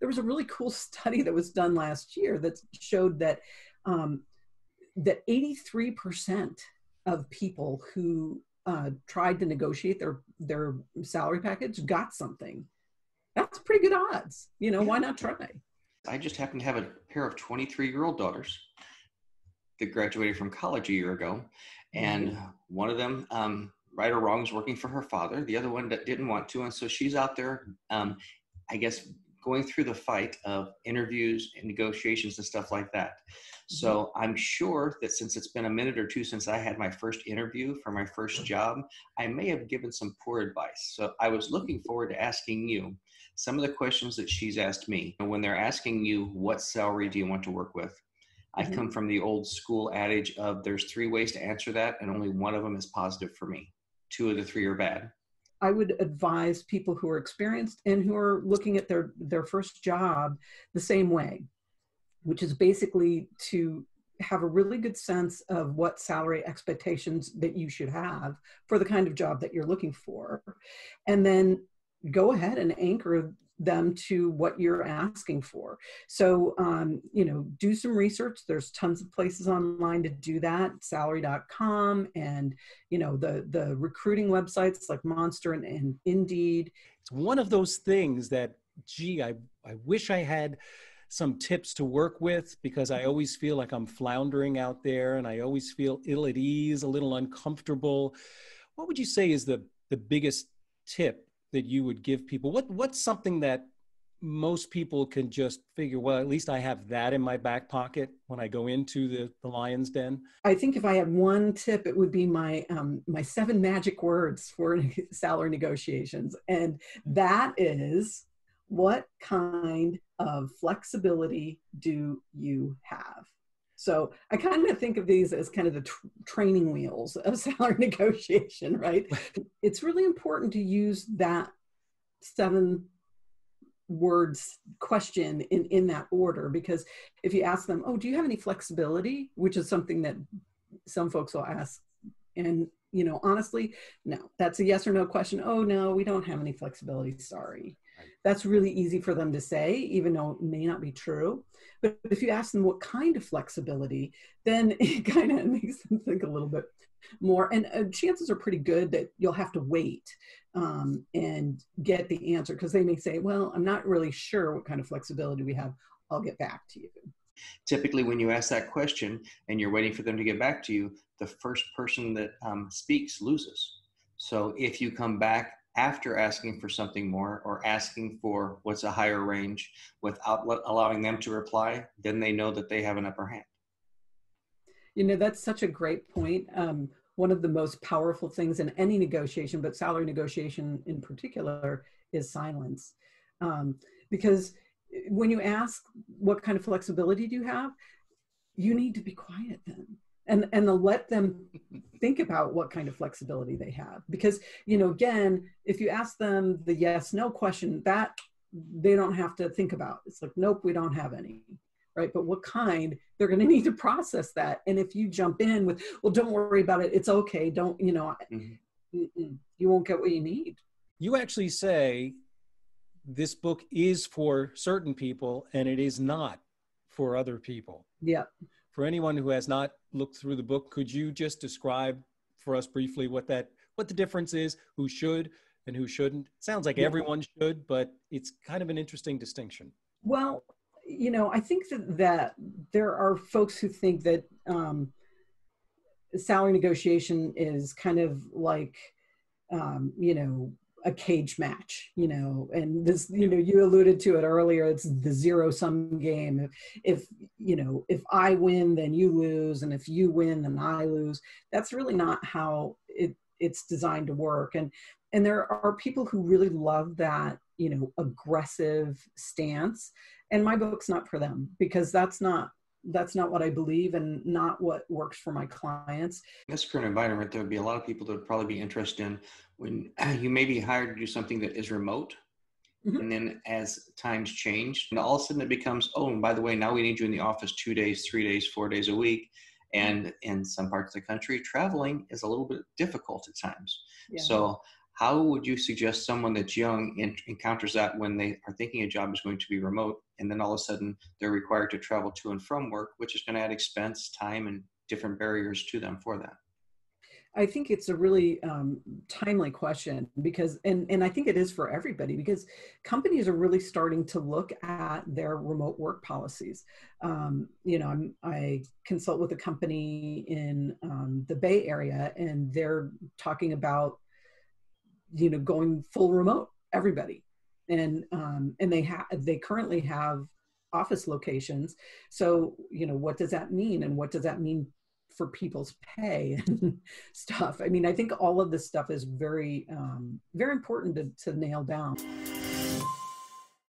there was a really cool study that was done last year that showed that that 83% of people who tried to negotiate their salary package got something. That's pretty good odds. You know, why not try? I just happen to have a pair of 23-year-old daughters that graduated from college a year ago. And one of them, right or wrong, is working for her father. The other one that didn't want to. And so she's out there, I guess, going through the fight of interviews and negotiations and stuff like that. So I'm sure that since it's been a minute or two since I had my first interview for my first job, I may have given some poor advice. So I was looking forward to asking you some of the questions that she's asked me. When they're asking you, what salary do you want to work with? I come from the old school adage of there's 3 ways to answer that, and only one of them is positive for me. 2 of the 3 are bad. I would advise people who are experienced and who are looking at their first job the same way, which is basically to have a really good sense of what salary expectations that you should have for the kind of job that you're looking for. And then go ahead and anchor them to what you're asking for. So, you know, do some research. There's tons of places online to do that, salary.com, and, you know, the recruiting websites like Monster and Indeed. It's one of those things that, gee, I wish I had some tips to work with, because I always feel like I'm floundering out there and I always feel ill at ease, a little uncomfortable. What would you say is the biggest tip that you would give people? What's something that most people can just figure, well, at least I have that in my back pocket when I go into the lion's den? I think if I had one tip, it would be my 7 magic words for salary negotiations. And that is, what kind of flexibility do you have? So I kind of think of these as kind of the training wheels of salary negotiation, right? It's really important to use that 7 words question in that order, because if you ask them, oh, do you have any flexibility? Which is something that some folks will ask. And, you know, honestly, no, that's a yes or no question. Oh, no, we don't have any flexibility. Sorry. That's really easy for them to say, even though it may not be true. But if you ask them what kind of flexibility, then it kind of makes them think a little bit more. And chances are pretty good that you'll have to wait and get the answer, because they may say, well, I'm not really sure what kind of flexibility we have. I'll get back to you. Typically, when you ask that question and you're waiting for them to get back to you, the first person that speaks loses. So if you come back after asking for something more, or asking for what's a higher range without allowing them to reply, then they know that they have an upper hand. You know, that's such a great point. One of the most powerful things in any negotiation, but salary negotiation in particular, is silence. Because when you ask what kind of flexibility do you have, you need to be quiet then. And let them think about what kind of flexibility they have. Because, you know, again, if you ask them the yes, no question, that they don't have to think about. It's like, nope, we don't have any, right? But what kind, they're going to need to process that. And if you jump in with, well, don't worry about it, it's okay, don't, you know, you won't get what you need. You actually say this book is for certain people and it is not for other people. Yeah. For anyone who has not looked through the book, could you just describe for us briefly what the difference is, who should and who shouldn't? It sounds like everyone should, but it's kind of an interesting distinction. Well, you know, I think that there are folks who think that salary negotiation is kind of like, you know, a cage match, you know, and this, you know, you alluded to it earlier, it's the zero-sum game. If, you know, if I win, then you lose. And if you win, then I lose. That's really not how it's designed to work. And there are people who really love that, you know, aggressive stance. And my book's not for them, because that's not what I believe and not what works for my clients. In this current environment, there would be a lot of people that would probably be interested in when you may be hired to do something that is remote. And then as times change, and all of a sudden it becomes, oh, and by the way, now we need you in the office 2 days, 3 days, 4 days a week. And in some parts of the country, traveling is a little bit difficult at times. Yeah. So How would you suggest someone that's young encounters that when they are thinking a job is going to be remote, and then all of a sudden they're required to travel to and from work, which is going to add expense, time, and different barriers to them for that? I think it's a really timely question because, and I think it is for everybody, because companies are really starting to look at their remote work policies. You know, I consult with a company in the Bay Area, and they're talking about, you know, going full remote, everybody. And they currently have office locations. So, you know, what does that mean? And what does that mean for people's pay and stuff? I mean, I think all of this stuff is very, very important to nail down.